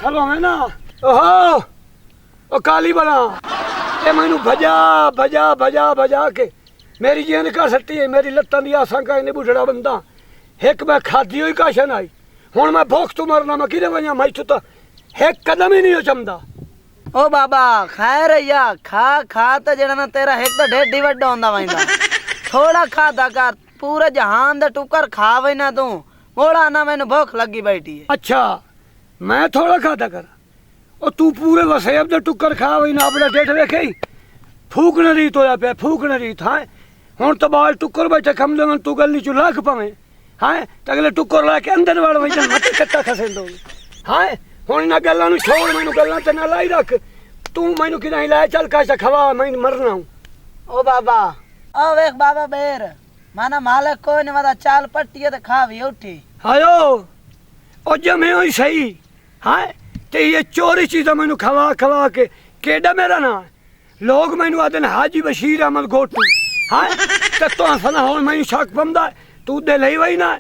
खलो है ना ओहो ओ काली बना ये मैनू भजा भजा भजा भजा के मेरी जेन कर सकती है मेरी लत्तां दी आसां का इन्हें बुढ़ड़ा बंदा एक मैं खादी हुई काशन आई हुण मैं भूख तू मरना मैं किधे वजा मैं तो एक कदम ही नहीं चमदा ओ बाबा खैर या खा खा तो जड़ा ना तेरा एक तो ढेडी वड्डा होंदा वैंदा थोड़ा खाता कर पूरे जहान दा टुकर खा वै ना तू मोड़ा ना मैनू भूख लगी बैठी है। अच्छा मैं थोड़ा खाता कर और तू पूरे वसेब दे टुकर खा वही ना अपना ढेड वेखे फूक न रही तो पे फूक न रही था हुण तो बाल टुकर बैठे कम दे तू गली चु लाख पवे हां अगले टुकर ला के अंदर वाड़ वही मत कट्टा खसेंदो हां हुण ना गल्लां नु छोड़ मैनू गल्लां ते ना लाई रख तू मैनू कि नहीं लाए चल कासा खवा मैं मरना हूं। ओ बाबा ओ वेख बाबा बेर माना मालिक कोई नहीं वदा चाल पट्टी ते खावी उठी आयो ओ जमे होई सही हां ते ये चोरी चीज़ मैनू खवा खवा के केड़ा मेरा ना लोग मैनू आदन हाजी बशीर अहमद गोटू हां ते तो फना हुण मैनू शक पमदा तू दे लई वई ना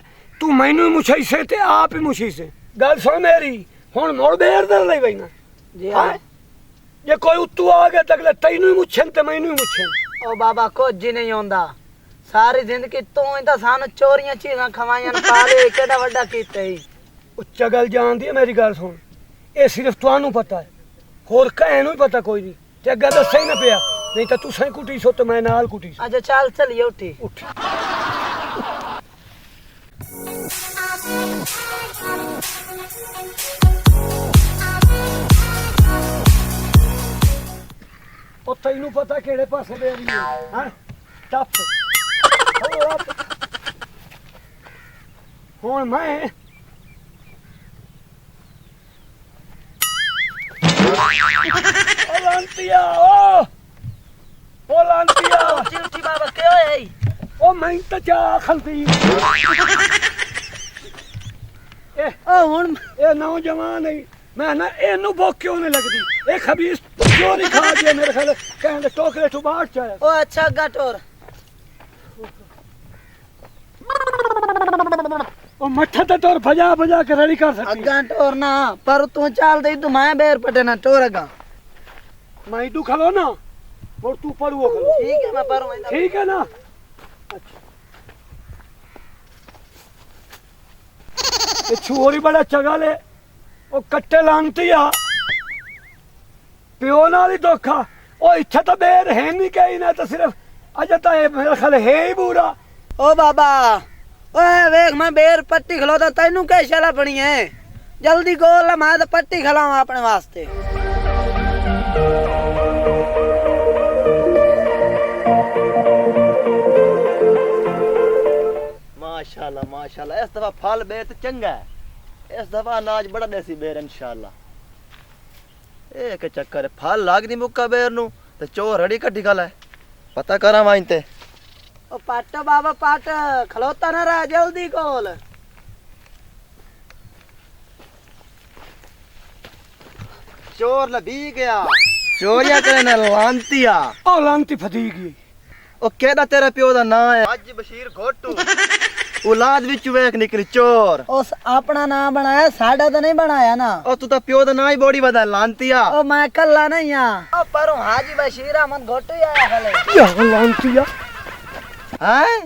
तू मैनू मुछई से ते आप ही मुछी से गल सुन मेरी हुण मोड़ बेर दे लई वई ना जी हां जे कोई उतू आ गया तगले तैनू ही मुछन ते मैनू ही मुछन। ओ बाबा कुछ जी नहीं होंदा सारी जिंदगी तू ही तो सानू चोरियां चीज़ां खवाइयां पाले केड़ा वड्डा कीते ही उच्चा गल जानदी है मेरी गल सुन ये सिर्फ तुहानू पता है होर कहनू ही पता कोई नहीं ते अग्गे दस्से ही ना पिया नहीं तो तुसां ही कुटी सो तो मैं नाल कुटी सो। अच्छा चल चलिए उठी उठ ओ तैनू पता केड़े पासे दे रही है हां टप हुण मैं ओ लांतिया ओ लांतिया उठी उठी बाबा के होए ओ मैं तो चा खलती ए ओ हुन ए नौजवान है मैं ना एनू भूख क्यों नहीं लगती ए खबीस चोरी खा गया मेरे ख्याल कहंदे टोकरे टू बाहर चाया ओ अच्छा गटोर ओ मठा तो तोर भजा भजा के रेडी कर सकती अग्गा टोर ना पर तू चाल दे तू मैं बेर पटे ना टोर अगा मैं तू खलो ना और तू पड़ुओ खलो ठीक है मैं पर ठीक है ना अच्छा ये छोरी बड़ा चगा ले ओ कट्टे लांगती आ प्यो नाल ही धोखा ओ इत्थे तो बेर है नहीं कहीं ना तो सिर्फ अजे तो ये मेरा ख्याल है ही बुरा। ओ बाबा ओए वेख मैं बेर पट्टी खलोता तैनू के शाला पड़ी है जल्दी गोल मैं तो पट्टी खलाऊं अपने वास्ते। माशाल्लाह माशाल्लाह इस दफा फल बेर तो चंगा है इस दफा अनाज बड़ा देसी बेर इंशाल्लाह एक चक्कर फल लाग दी मुक्का बेर नु ते चोर रड़ी कड्डी गल है पता करा वाइनते ओ पाट बाबा पाट खलोता ना रहा जल्दी गोल चोर लभी गया चोरिया करे ना लांतिया ओ लांती फदीगी ओ केदा तेरा प्यो दा नाम है हाजी बशीर घोटू औलाद विच वेख निकली चोर उस अपना नाम बनाया साडा तो नहीं बनाया ना ओ तू ता प्यो दा नाम ही बॉडी बदा लांतिया ओ मैं कल्ला नहीं आ ओ पर हाजी बशीर अहमद घोटू आया खले या लांतिया हैं